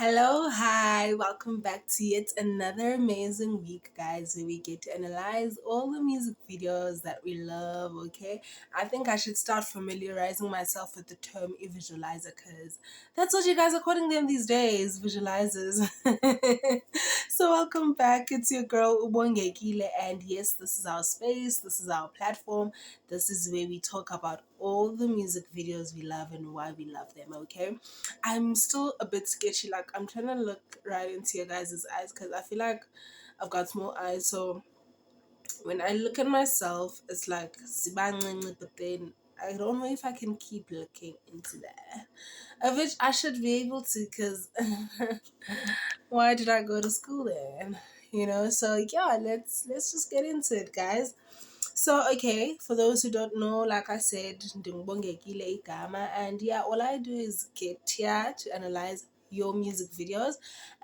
Hello, hi, welcome back to yet another amazing week, guys, where we get to analyze all the music videos that we love. Okay, I think I should start familiarizing myself with the term visualizer because that's what you guys are calling them these days, visualizers. So, welcome back. It's your girl uBongekile, and yes, this is our space, this is our platform, this is where we talk about all the music videos we love and why we love them. Okay, I'm still a bit sketchy. Like I'm trying to look right into your guys' eyes because I feel like I've got small eyes. So when I look at myself, it's like sibancinci, but then I don't know if I can keep looking into there. Of which I should be able to, because why did I go to school then? So yeah, let's just get into it, guys. So, okay, for those who don't know, like I said, uBongekile igama, and yeah, all I do is get here to analyze your music videos.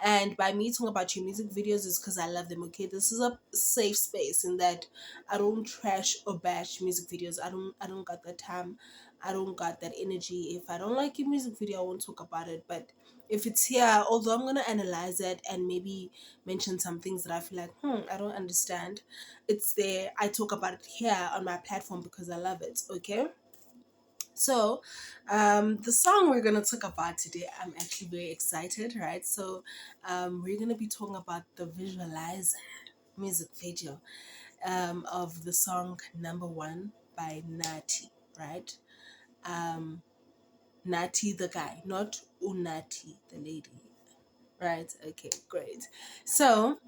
And by me talking about your music videos is because I love them, okay? This is a safe space in that I don't trash or bash music videos. I don't got that time. I don't got that energy. If I don't like your music video, I won't talk about it. But if it's here, although I'm gonna analyze it and maybe mention some things that I feel like, I don't understand, it's there. I talk about it here on my platform because I love it. Okay. So, the song we're gonna talk about today, I'm actually very excited, right? So, we're gonna be talking about the Visualizer music video, of the song Number One by Nathi, right? Um, Nathi the guy, not Unati the lady, right? Okay, great. So,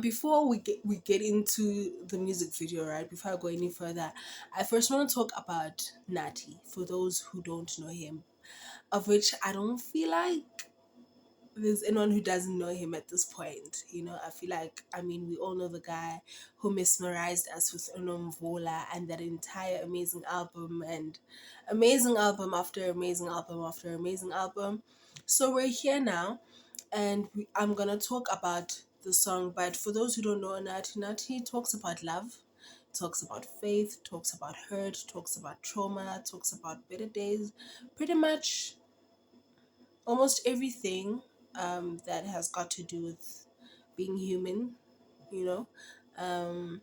before we get into the music video, right, before I go any further, I first want to talk about Nathi for those who don't know him, of which I don't feel like there's anyone who doesn't know him at this point. I feel like, I mean, we all know the guy who mesmerized us with Unomvola and that entire amazing album, and amazing album after amazing album after amazing album. So we're here now, and I'm gonna talk about the song. But for those who don't know, Nati talks about love, talks about faith, talks about hurt, talks about trauma, talks about better days, pretty much almost everything that has got to do with being human, you know, um,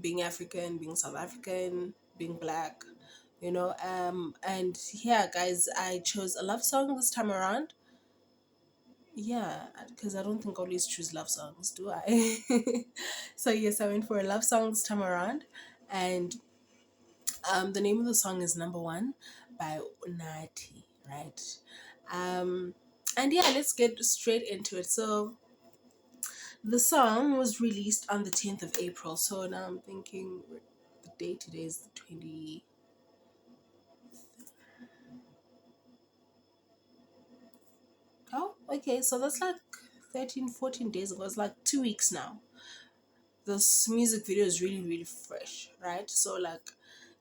being African, being South African, being black, and yeah, guys, I chose a love song this time around. Yeah, because I don't think I always choose love songs, do I? So yes, I went for a love song this time around, and the name of the song is Number One by Nathi, right? Um, and yeah, let's get straight into it. So the song was released on the 10th of April. So now I'm thinking the date today is the 20. Oh, okay, so that's like 13, 14 days ago. It's like 2 weeks now. This music video is really, really fresh, right? So, like,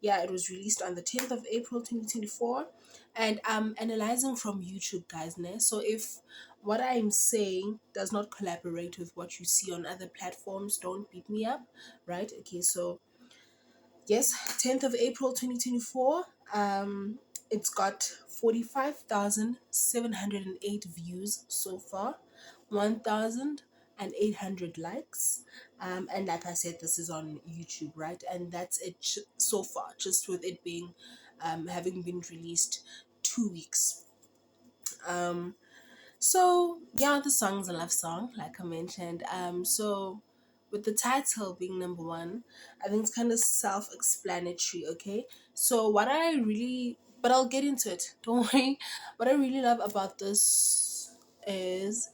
yeah, it was released on the 10th of April 2024. And I'm analyzing from YouTube, guys. Ne? So, if what I'm saying does not collaborate with what you see on other platforms, don't beat me up, right? Okay, so yes, 10th of April 2024. It's got 45,708 views so far, 1,800 likes. And like I said, this is on YouTube, right? And that's it so far, just with it being, having been released 2 weeks. Um, so yeah, the song's a love song, like I mentioned. So with the title being Number One, I think it's kind of self-explanatory. Okay, so but I'll get into it. Don't worry. What I really love about this is,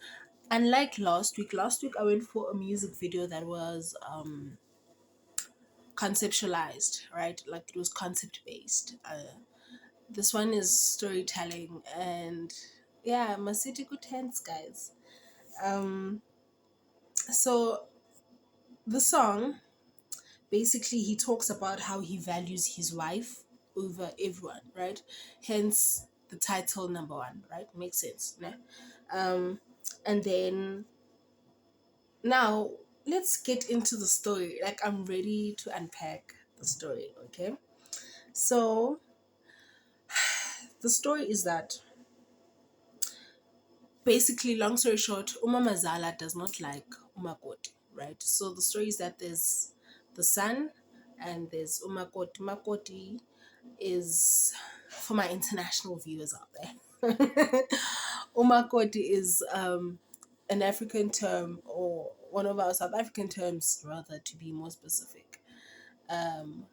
unlike last week I went for a music video that was conceptualized, right? Like it was concept based. This one is storytelling, and yeah, Masiti good hands, guys. Um, so the song, basically, he talks about how he values his wife over everyone, right? Hence the title Number One, right? Makes sense, né? Um, and then now let's get into the story. Like I'm ready to unpack the story, okay? So the story is that basically, long story short, Umamazala does not like Umakoti, right? So the story is that there's the son and there's Umakoti. Umakoti is, for my international viewers out there, Umakoti is an African term, or one of our South African terms, rather, to be more specific. Um,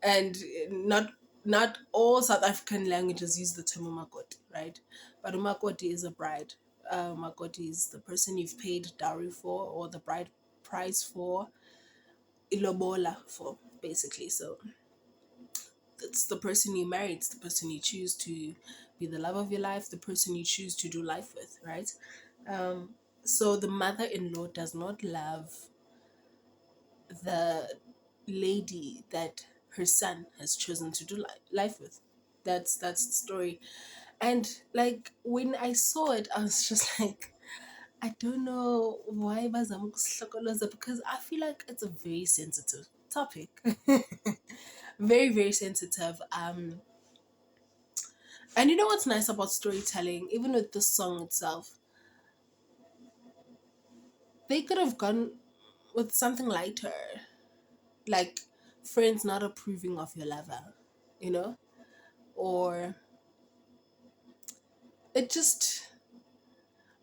and not all South African languages use the term umakoti, right? But umakoti is a bride. Umakoti is the person you've paid dowry for, or the bride price for, ilobola for, basically. So it's the person you marry, it's the person you choose to be the love of your life, the person you choose to do life with, right? Um, so the mother-in-law does not love the lady that her son has chosen to do life with. That's the story. And like when I saw it, I was just like, I don't know why bazama ukusihlokoloza, because I feel like it's a very sensitive topic. Very, very sensitive. And you know what's nice about storytelling, even with the song itself, they could have gone with something lighter, like friends not approving of your lover, you know? Or it just,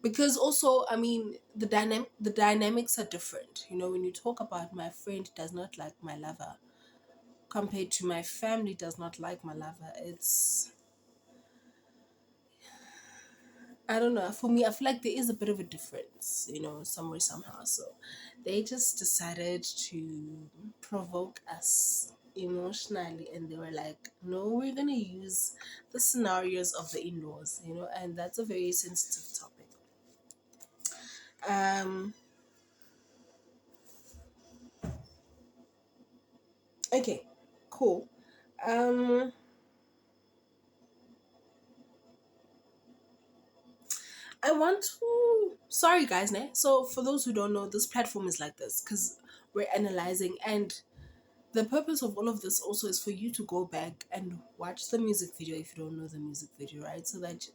because also, I mean, the dynamics are different, you know? When you talk about my friend does not like my lover compared to my family does not like my lover, it's, I don't know, for me I feel like there is a bit of a difference, you know, somewhere, somehow. So they just decided to provoke us emotionally, and they were like, no, we're gonna use the scenarios of the in-laws, you know, and that's a very sensitive topic. um Okay, cool. Um, I want to. Sorry, guys. Ne? So, for those who don't know, this platform is like this because we're analyzing, and the purpose of all of this also is for you to go back and watch the music video if you don't know the music video, right? So that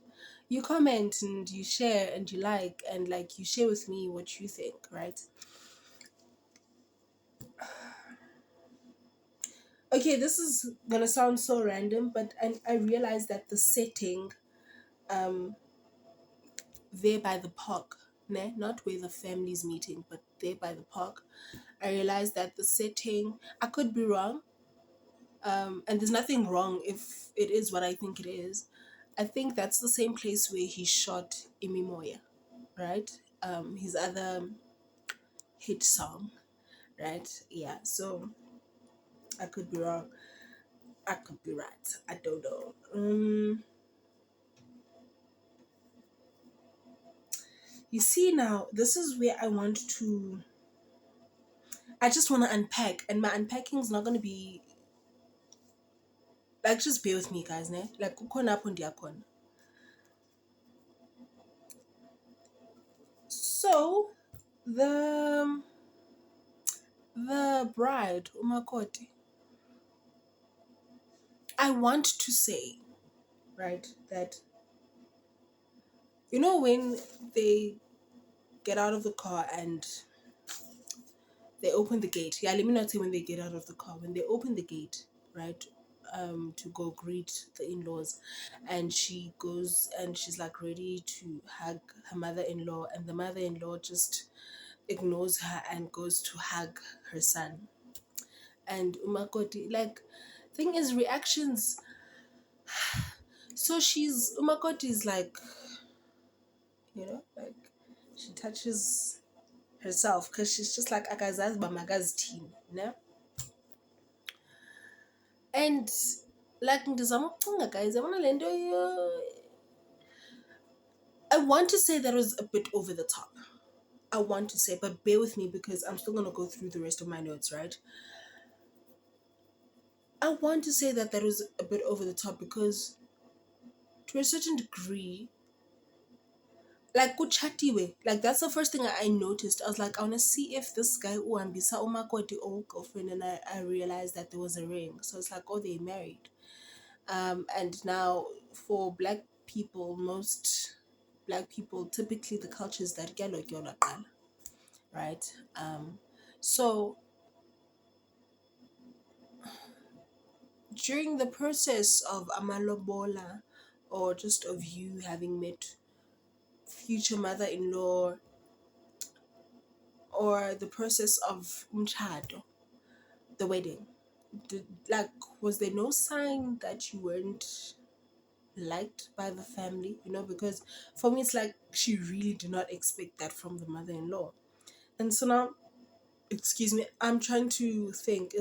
you comment and you share and you like, and like you share with me what you think, right? Okay, this is gonna sound so random, but I realized that the setting, um, there by the park, ne? Not where the family's meeting, but there by the park. I realized that the setting, I could be wrong, and there's nothing wrong if it is what I think it is. I think that's the same place where he shot Imimoya, right? His other hit song, right? Yeah, so I could be wrong. I could be right. I don't know. You see, now, this is where I want to. I just want to unpack, and my unpacking is not going to be like, just bear with me, guys, ne? Like, kukhona apho ndiya khona. So, the bride, umakoti, I want to say, right, that, you know, when they get out of the car and they open the gate. Yeah, let me not say when they get out of the car. When they open the gate, right, to go greet the in-laws, and she goes and she's like ready to hug her mother-in-law, and the mother-in-law just ignores her and goes to hug her son. And Umakoti, like, thing is, reactions. So Umakoti is like, like, she touches herself because she's just like akazazi bamagazithini, ne? And like ndizama ukucinga, guys, yabona le nto I want to say that was a bit over the top. I want to say, but bear with me because I'm still gonna go through the rest of my notes, right? I want to say that was a bit over the top because, to a certain degree, like kuchatiwe, like that's the first thing I noticed. I was like, I want to see if this guy uambisa umakoti or girlfriend, and I realized that there was a ring. So it's like, oh, they married. And now for black people, most black people, typically the culture is that kyalotyolwa kuqala, right? So during the process of amalobola, or just of you having met future mother-in-law, or the process of umchado, the wedding, like, was there no sign that you weren't liked by the family? Because for me, it's like she really did not expect that from the mother-in-law. And so now, excuse me, I'm trying to think,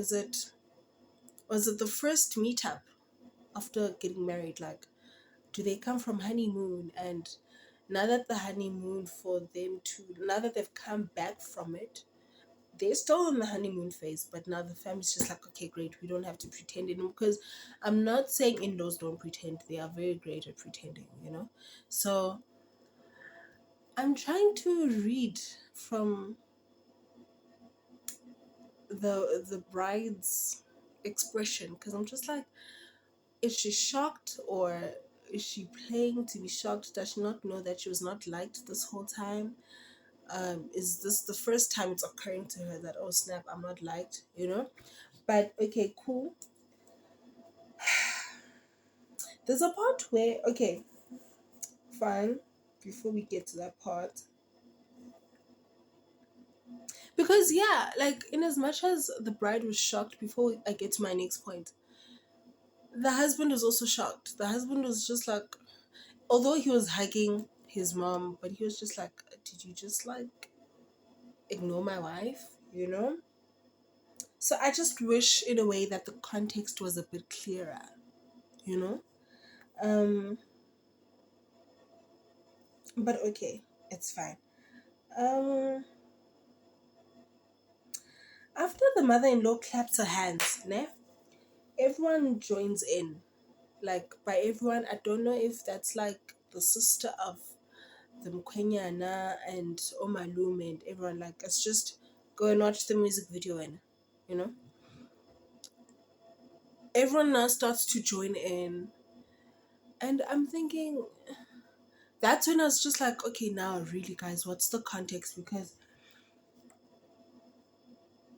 was it the first meetup after getting married? Like, do they come from honeymoon, and now that the honeymoon for them to now that they've come back from it, they're still in the honeymoon phase, but now the family's just like, okay, great, we don't have to pretend anymore. Because I'm not saying in-laws don't pretend, they are very great at pretending. So I'm trying to read from the bride's expression, because I'm just like, is she shocked, or is she playing to be shocked? Does she not know that she was not liked this whole time? Is this the first time it's occurring to her that, oh snap, I'm not liked? But okay, cool. There's a part where, okay, fine, before we get to that part, because yeah, like, in as much as the bride was shocked, before I get to my next point, the husband was also shocked. The husband was just like, although he was hugging his mom, but he was just like, did you just like ignore my wife? So I just wish in a way that the context was a bit clearer, you know um but okay, it's fine. um After the mother-in-law claps her hands, ne, everyone joins in. Like, by everyone, I don't know if that's like the sister of the mkwenyana and omalume and everyone, like, let's just go and watch the music video. And you know everyone now starts to join in, and I'm thinking, that's when I was just like, okay, now really, guys, what's the context? Because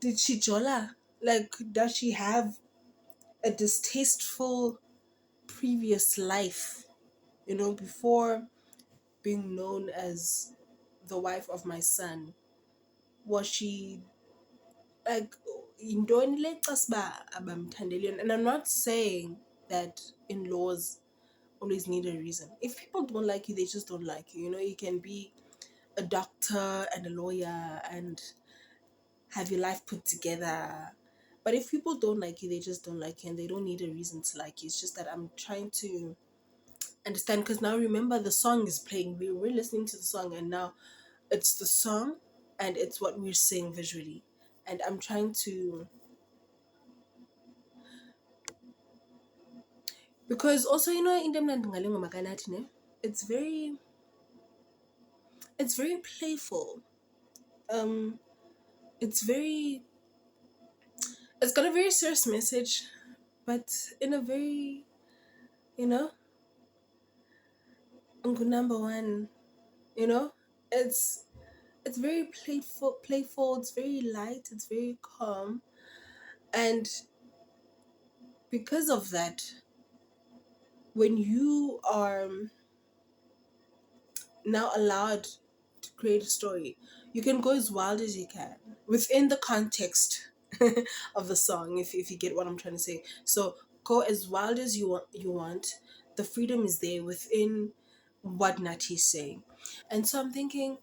did she jola? Like, does she have a distasteful previous life, before being known as the wife of my son? Was she like, yintoni le xasiba abamthandeli yona? And I'm not saying that in-laws always need a reason. If people don't like you, they just don't like you. You can be a doctor and a lawyer and have your life put together. But if people don't like you, they just don't like you, and they don't need a reason to like you. It's just that I'm trying to understand, because now remember, the song is playing. We're listening to the song, and now it's the song and it's what we're seeing visually. And I'm trying to, because also, in Demna Ngale Makanathi, ne, it's very it's very playful. Um it's very it's got a very serious message, but in a very, you know, number one, you know, it's it's very playful, it's very light, it's very calm. And because of that, when you are now allowed to create a story, you can go as wild as you can within the context of the song, if you get what I'm trying to say. So go as wild as you want. The freedom is there within what Nathi is saying. And so I'm thinking,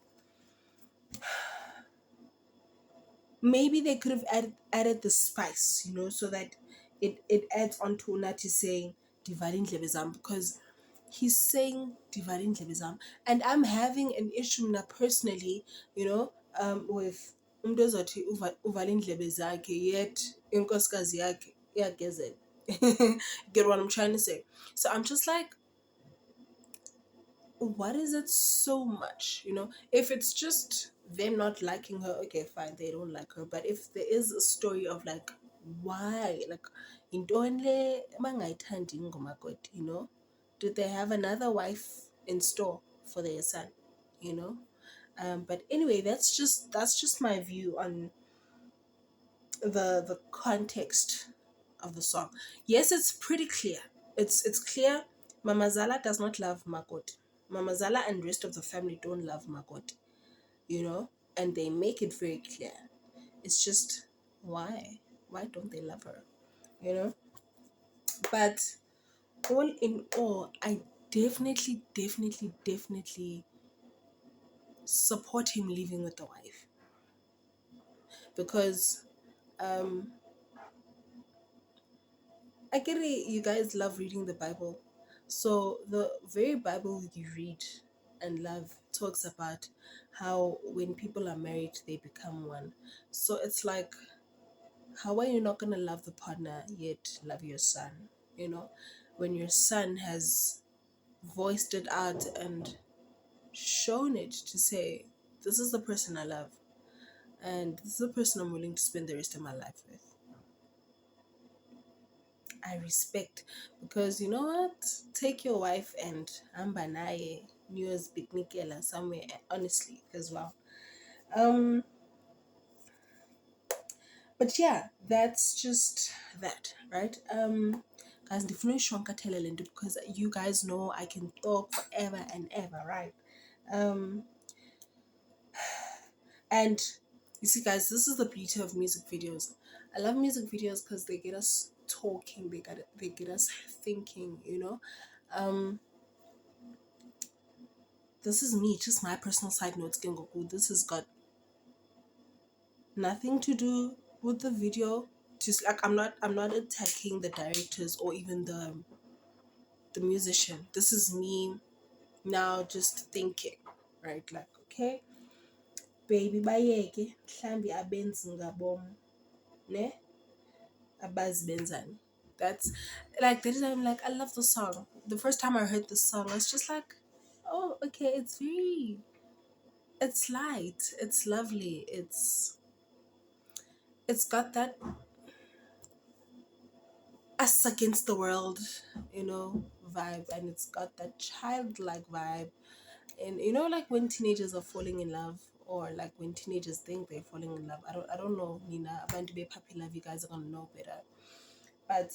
maybe they could have added the spice, so that it adds on to Nathi saying Divine Lebezam, because he's saying Divine Lebezam, and I'm having an issue now personally, with umntu ozothi uvala iindlebe zakhe, yet inkosikazi yakhe iyagezela. Get what I'm trying to say? So I'm just like, what is it so much? If it's just them not liking her, okay, fine, they don't like her. But if there is a story of like, why, like, yintoni le bangayithandi ingomakoti, did they have another wife in store for their son, you know. But anyway, that's just my view on the context of the song. Yes, it's pretty clear. It's clear. Mama Zala does not love Makoti. Mama Zala and rest of the family don't love Makoti, you know, and they make it very clear. It's just why? Why don't they love her? You know? But all in all, I definitely support him living with the wife because um I get it, you guys love reading the Bible. So the very Bible you read and love talks about how when people are married they become one. So it's like, how are you not gonna love the partner yet love your son? You know, when your son has voiced it out and shown it to say, this is the person I love and this is the person I'm willing to spend the rest of my life with. I respect, because you know what? Take your wife and ambanaye news picnicella somewhere, honestly, as well. Um, but yeah, that's just that, right? Guys, definitely shonka teleland because you guys know I can talk forever and ever, right? Um, and you see, guys, this is the beauty of music videos. I love music videos because they get us talking, they get us thinking, you know. Um, this is me, just my personal side notes, Gengoku. This has got nothing to do with the video. Just like I'm not attacking the directors or even the musician. This is me now just thinking, right? Like, okay, baby bayeke, mhlambi abenzi ngabom, ne? Abazi benzani. That's like that is I'm like, I love the song. The first time I heard the song, I was just like, oh, okay, it's light, it's lovely, it's got that us against the world, you know, vibe, and it's got that childlike vibe. And you know, like when teenagers are falling in love, or like when teenagers think they're falling in love. I don't know, Nina, about to be a puppy love, you guys are gonna know better. But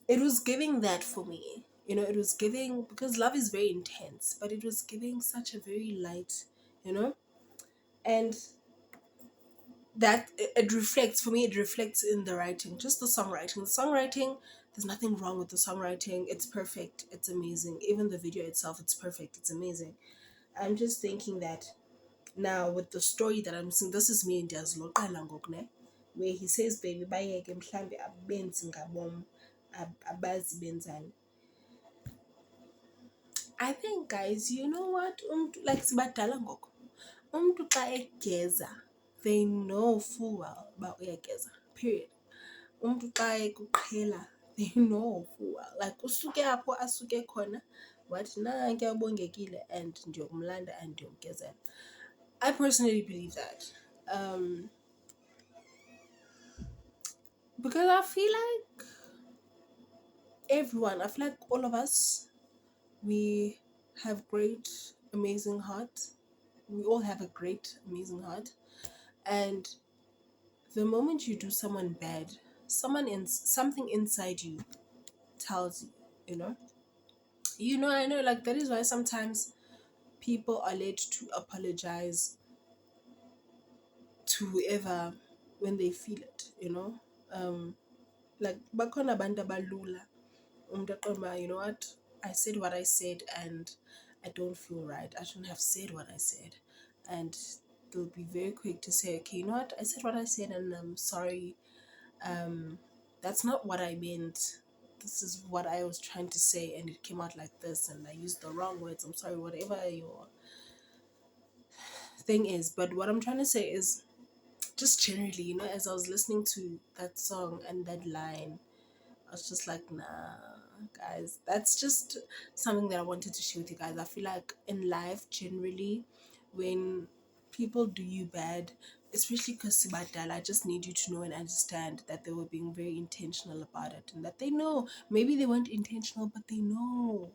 it was giving that for me. You know, it was giving, because love is very intense, but it was giving such a very light, you know, and that it reflects for me, it reflects in the writing, just the songwriting. There's nothing wrong with the songwriting, it's perfect, it's amazing. Even the video itself, it's perfect, it's amazing. I'm just thinking that now with the story that I'm seeing, this is me in Diazloqala ngokne, where he says baby bayeke mhlambe abenzi ngabom abazi benzani. I think, guys, you know what, like sibadala ngoku, umntu xa egeza, they know full well uba uyageza, period. Umntu xa ekuqhela, they know full well, like usuke apho asuke khona wathi nankuya ubongekile and ndiyokumlanda and ndiyomgezela. I personally believe that, because I feel like I feel like all of us, we have great amazing hearts. We all have a great amazing heart, and the moment you do someone bad, something inside you tells you, you know. I know, like, that is why sometimes people are led to apologize to whoever when they feel it, you know. Like bakhona abantu abalula umuntu aqomba, you know what, I said what I said and I don't feel right, I shouldn't have said what I said. And they'll be very quick to say, okay, you know what, I said what I said and I'm sorry, that's not what I meant, this is what I was trying to say and it came out like this and I used the wrong words, I'm sorry, whatever your thing is. But what I'm trying to say is, just generally, you know, as I was listening to that song and that line, I was just like, nah, guys, that's just something that I wanted to share with you guys. I feel like in life, generally, when people do you bad, especially because Sibadal, I just need you to know and understand that they were being very intentional about it and that they know. Maybe they weren't intentional, but they know.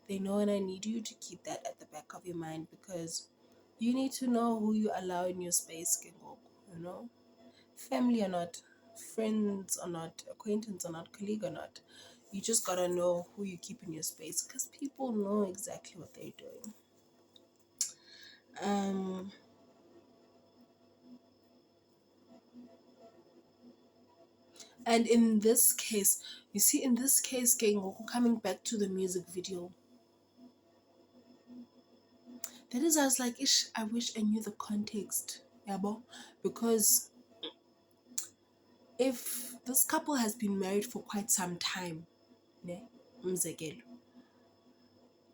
they know, and I need you to keep that at the back of your mind, because you need to know who you allow in your space, Kengoku, you know? Family or not, friends or not, acquaintance or not, colleague or not. You just gotta know who you keep in your space, because people know exactly what they're doing. Um, and in this case, you see, in this case, Kengoku, coming back to the music video, that is, I was like, ish, I wish I knew the context, yabo, because if this couple has been married for quite some time, ne, umzekelo,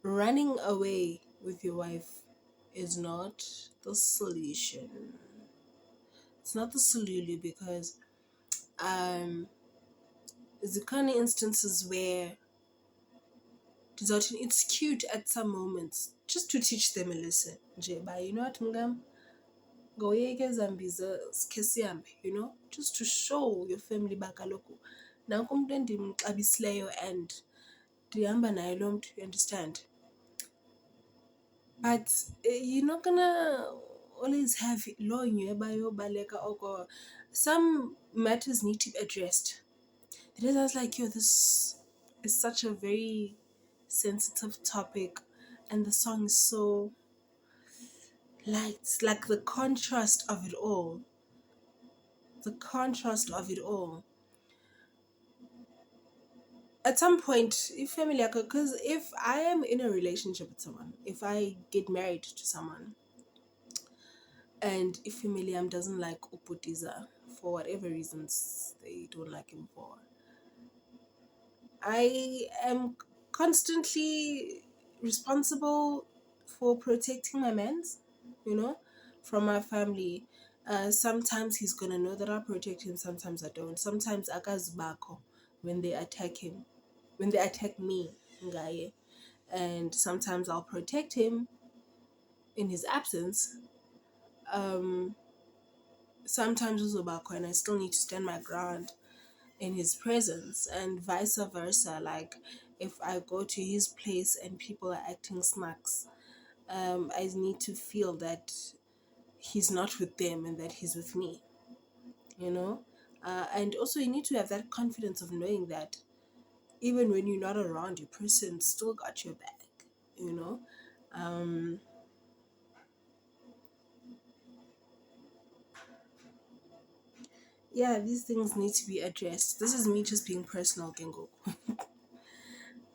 running away with your wife is not the solution. It's not the solution, because there's the kind of instances where it's cute at some moments just to teach them a lesson. Nje, ba, you know what, mngam? Ngoyeke zambiza sikhe sihambe, you know, just to show your family bakaloku nanku umuntu endimxabisileyo and ndihamba naye lo mntu, you understand. But you're not gonna always have law bayobaleka, or some matters need to be addressed. It is, I was like, yo, this is such a very sensitive topic, and the song is so light, like the contrast of it all. The contrast of it all. At some point, if family, because if I am in a relationship with someone, if I get married to someone, and if Familiam doesn't like Uputiza for whatever reasons they don't like him for, I am constantly responsible for protecting my mans, you know, from my family. Sometimes he's gonna know that I protect him, sometimes I don't. Sometimes akazibako when they attack him, when they attack me, ngaye. And sometimes I'll protect him in his absence. Sometimes uzobakho and I still need to stand my ground in his presence, and vice versa. Like if I go to his place and people are acting snacks, I need to feel that he's not with them and that he's with me, you know. And also you need to have that confidence of knowing that even when you're not around, your person still got your back, you know. um, yeah, these things need to be addressed. This is me just being personal, Gengo.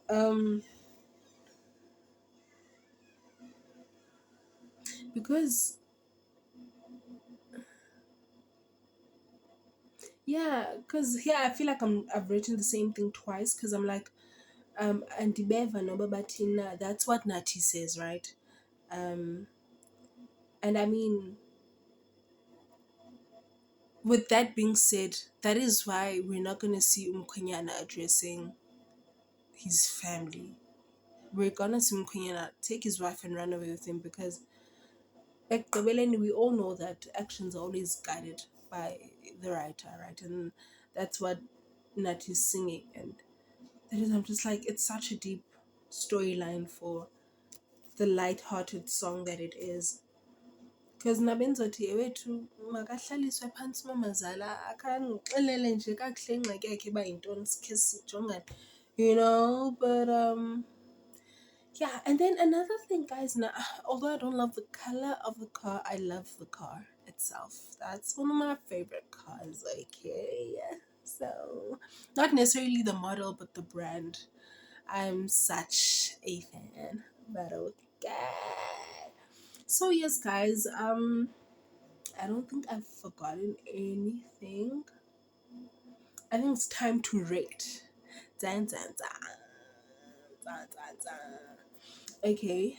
um, because yeah, because here I feel like I've written the same thing twice, because I'm like, and Beva no babatina, that's what Nathi says, right? um and I mean, with that being said, that is why we're not going to see Umkhwenyana addressing his family. We're gonna see Umkhwenyana take his wife and run away with him, because ekugqibeleni we all know that actions are always guided by the writer, right? And that's what Nat is singing. And that is, I'm just like, it's such a deep storyline for the light-hearted song that it is. Because nabenzothi ewethu makahlaliswe phantsi umamazala akangixelele nje kakuhle ingxaki yakhe uba yintoni sikhe sijongane, you know. But yeah, and then another thing, guys, now, although I don't love the color of the car, I love the car itself. That's one of my favorite cars, okay? So, not necessarily the model, but the brand. I'm such a fan, but okay. So, yes, guys, I don't think I've forgotten anything. I think it's time to rate. Dun, dun, dun. Dun, dun, dun. Okay.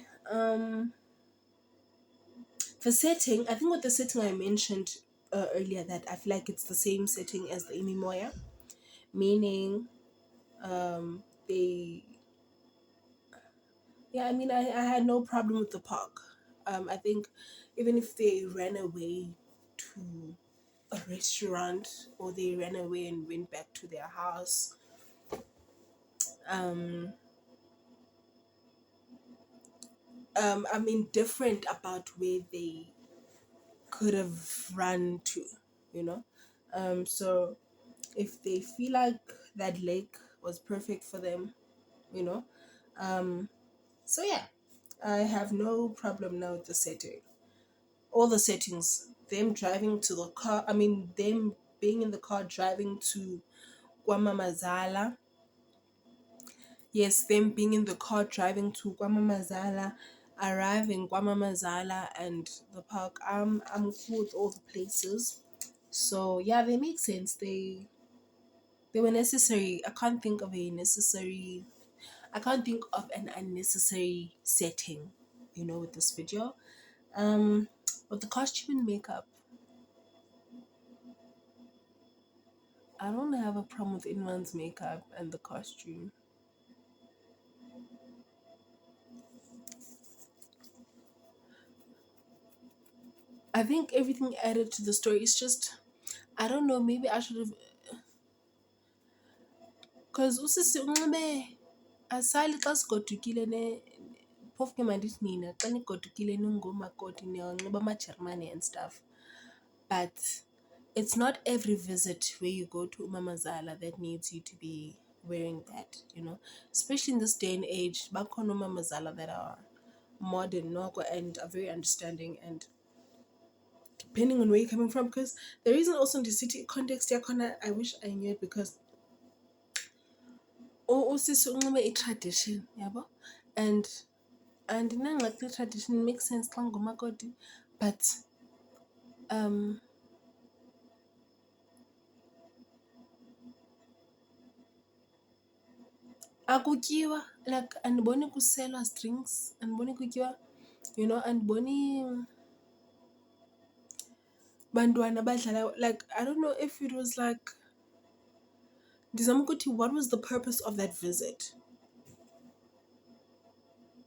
The setting, I think with the setting I mentioned earlier, that I feel like it's the same setting as the Imimoya, meaning they, yeah, I mean, I had no problem with the park. I think even if they ran away to a restaurant, or they ran away and went back to their house, um, I'm indifferent about where they could have run to, you know. So if they feel like that lake was perfect for them, you know. Um, so yeah, I have no problem now with the setting. All the settings, them driving to the car, I mean, them being in the car driving to Guamamazala. Yes, them being in the car driving to Guamamazala, arriving Guamamazala and the park. I'm cool with all the places. So yeah, they make sense. They were necessary. I can't think of an unnecessary setting, with this video. Um with the costume and makeup, I don't have a problem with anyone's makeup and the costume. I think everything added to the story is just, I don't know, maybe I should have, because usisi unxibe asali xa sigodukile ne phofu ke mandithi nina xa nigodukile ningomakoti niyanxiba amajeremane and stuff, but it's not every visit where you go to Mamazala that needs you to be wearing that. Especially in this day and age, bakhona Mamazala that are modern noko and are very understanding, and depending on where you're coming from, because the reason also in the city context yakhona, I wish I knew it, because usisi unxibe i-tradition yabo, and andinangxaki ne-tradition, makes sense xa ngumakoti, but um akutyiwa, like andiboni kuselwa drinks, andiboni kutyiwa, andiboni bantwana badlala, like I don't know if it was like, ndizama ukuthi what was the purpose of that visit,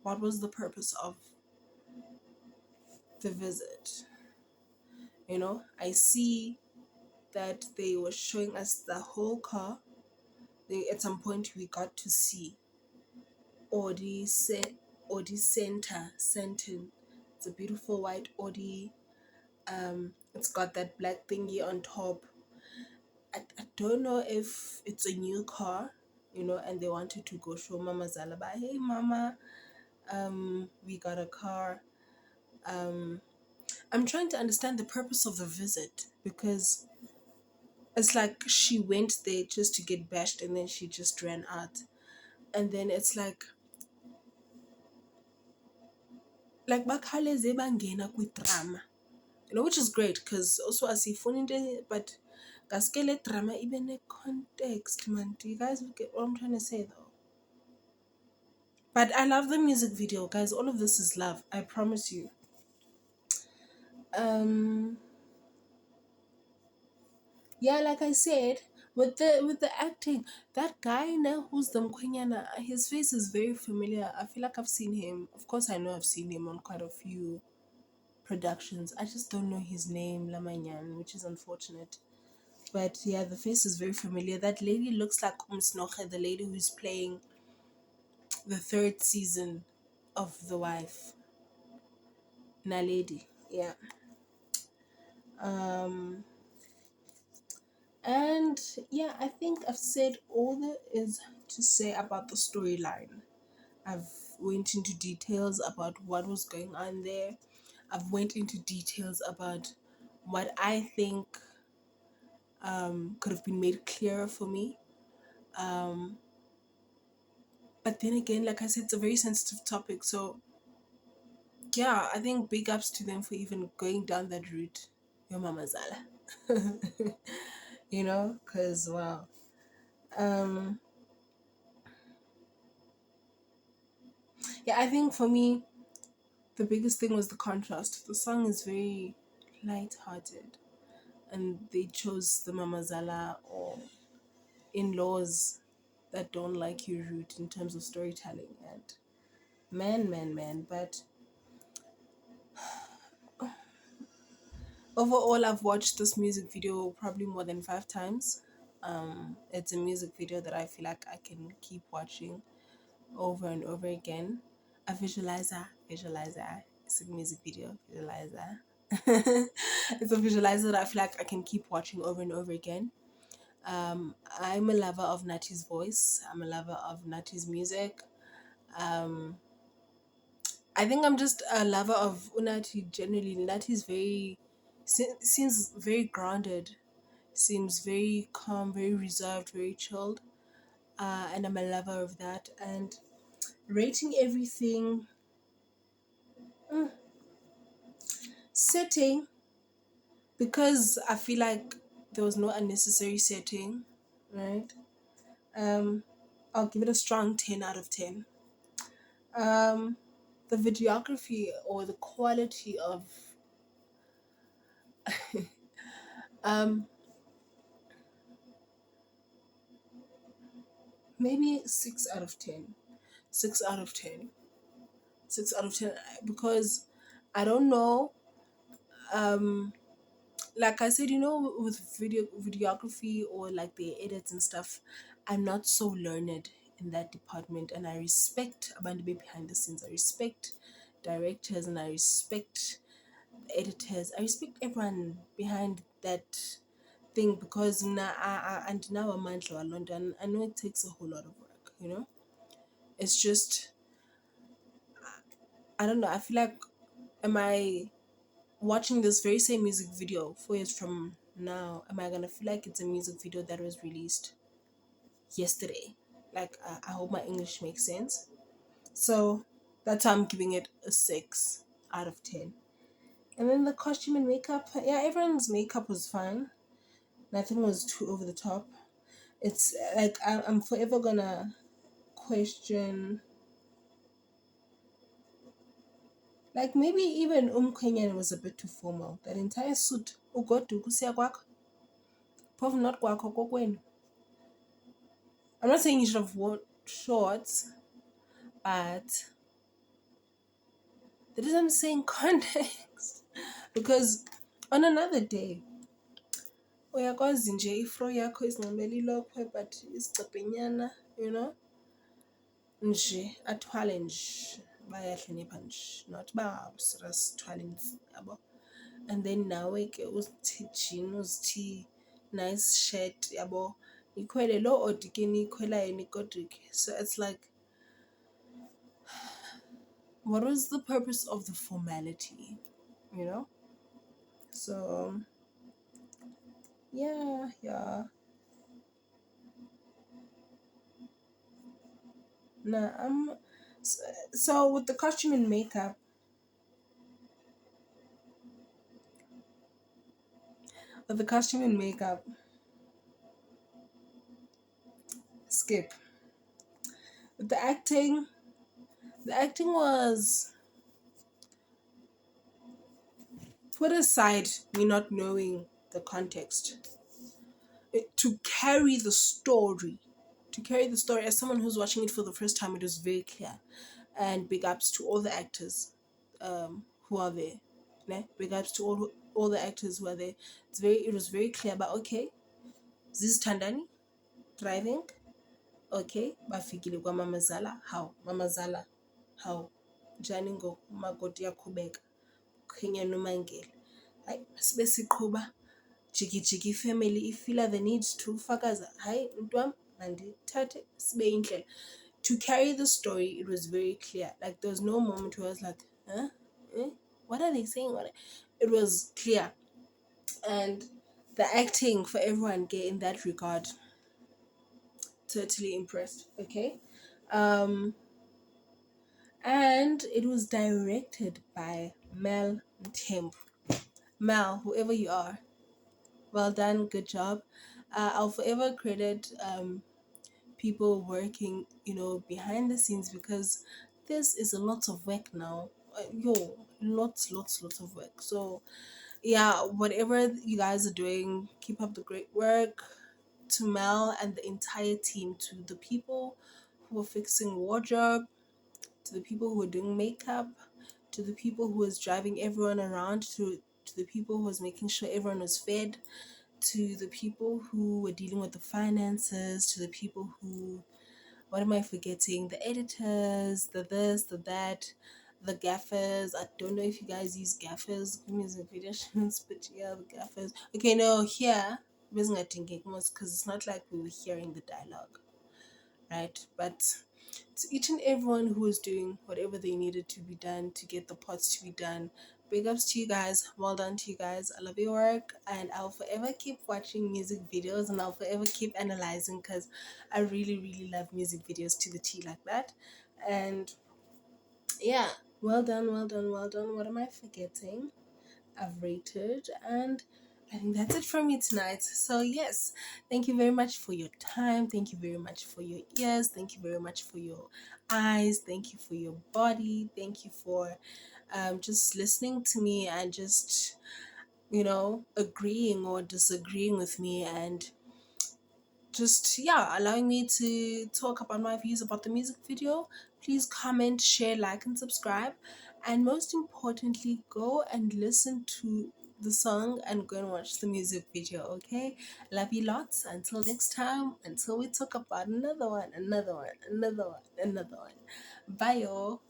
what was the purpose of the visit. I see that they were showing us the whole car. At some point we got to see Audi Audi Sentin. It's a beautiful white Audi. It's got that black thingy on top. I don't know if it's a new car, and they wanted to go show Mama Zalaba, hey Mama, we got a car. I'm trying to understand the purpose of the visit, because it's like she went there just to get bashed and then she just ran out. And then it's like bakhaleze bangena kwi-drama, which is great, because also asifuni into, but gaske le drama even a context, man. Do you guys get what I'm trying to say though? But I love the music video, guys. All of this is love, I promise you. um yeah, like I said, with the acting, that guy now who's the Mkwenyana, his face is very familiar. I feel like I've seen him. Of course I know I've seen him on quite a few productions. I just don't know his name, Lamanyan, which is unfortunate. But yeah, the face is very familiar. That lady looks like Umsnoche, the lady who's playing the third season of The Wife. Naledi. Yeah. Um and yeah, I think I've said all there is to say about the storyline. I've went into details about what was going on there. I've went into details about what I think could have been made clearer for me. Um, but then again, like I said, it's a very sensitive topic. So yeah, I think big ups to them for even going down that route. Your mama Zala. Because wow. Um, yeah, I think for me, the biggest thing was the contrast. The song is very light-hearted, and they chose the Mama Zala or in-laws that don't like your route in terms of storytelling. And man, but overall, I've watched this music video probably more than 5 times. It's a music video that I feel like I can keep watching over and over again. A visualizer, visualizer. It's a music video visualizer. It's a visualizer that I feel like I can keep watching over and over again. I'm a lover of Nathi's voice. I'm a lover of Nathi's music. Um, I think I'm just a lover of Unathi generally. Nathi's seems very grounded, seems very calm, very reserved, very chilled. And I'm a lover of that. And rating everything, mm, setting, because I feel like there was no unnecessary setting, right? Um, I'll give it a strong 10 out of 10. Um, the videography or the quality of um, maybe 6 out of 10. 6 out of 10. 6 out of 10 because I don't know. Um, like I said, with videography or like the edits and stuff, I'm not so learned in that department, and I respect abantu behind the scenes. I respect directors and I respect editors. I respect everyone behind that thing because and now I'm London. I know it takes a whole lot of work. It's just I don't know. I feel like am I watching this very same music video 4 years from now, am I gonna feel like it's a music video that was released yesterday? Like, I hope my English makes sense. So that's why I'm giving it a 6 out of 10. And then the costume and makeup, yeah, everyone's makeup was fine. Nothing was too over the top. It's like I'm forever gonna question, like maybe even Kenyan was a bit too formal. That entire suit, ugodu kusiya kwakho, phofu not kwakho kokwenu. I'm not saying you should have worn shorts, but that is what I'm saying context. Because on another day, uyakwazi nje ifro yakho izincamela ilokhwe but isicibhinyana, nje athwale nje bayahlonipha nje, not serious thwale yabo. And then nawe ke uzithi jean, uzithi nice shirt yabo, nikhwele lo odi ke niyikhwelayo nigoduke. So it's like, what was the purpose of the formality, you know? So yeah. Nah, so with the costume and makeup, with the costume and makeup, skip. With the acting was, put aside me not knowing the context. To carry the story, as someone who's watching it for the first time, it was very clear. And big ups to all the actors who are there. Ne? Big ups to all the actors who are there. It was very clear. But okay, this is Tandani driving. Okay, bafikile kwa Mama Zala. How? Mama Zala. How? Njani ngo makoti yaqhubeka. Kenya nomangele. Hayi sibe siqhuba jiki jiki family ifila the need to fakaza. Hayi mntwam mandithathe sibe indlela. To carry the story, it was very clear. Like there was no moment where I was like, huh? What are they saying? It was clear. And the acting for everyone in that regard, totally impressed. Okay. And it was directed by Mel Temp. Mel, whoever you are, well done, good job. I'll forever credit people working, behind the scenes, because this is a lot of work now. Lots of work. So yeah, whatever you guys are doing, keep up the great work. To Mel and the entire team, to the people who are fixing wardrobe, to the people who are doing makeup, to the people who was driving everyone around, to the people who was making sure everyone was fed, to the people who were dealing with the finances, to the people who, what am I forgetting? The editors, the this, the that, the gaffers. I don't know if you guys use gaffers, music video shoots, but yeah, the gaffers. Okay, no, here, because it's not like we were hearing the dialogue, right? But to each and everyone who was doing whatever they needed to be done to get the pots to be done, big ups to you guys. Well done to you guys. I love your work, and I'll forever keep watching music videos, and I'll forever keep analyzing because I really, really love music videos to the T like that. And yeah, well done, well done, well done. What am I forgetting? I've rated, and I think that's it from me tonight. So yes, thank you very much for your time. Thank you very much for your ears. Thank you very much for your eyes. Thank you for your body. Thank you for just listening to me and just agreeing or disagreeing with me, and just allowing me to talk about my views about the music video. Please comment, share, like, and subscribe, and most importantly, go and listen to the song and go and watch the music video. Okay, love you lots. Until next time, until we talk about another one, another one, another one, another one. Bye, y'all.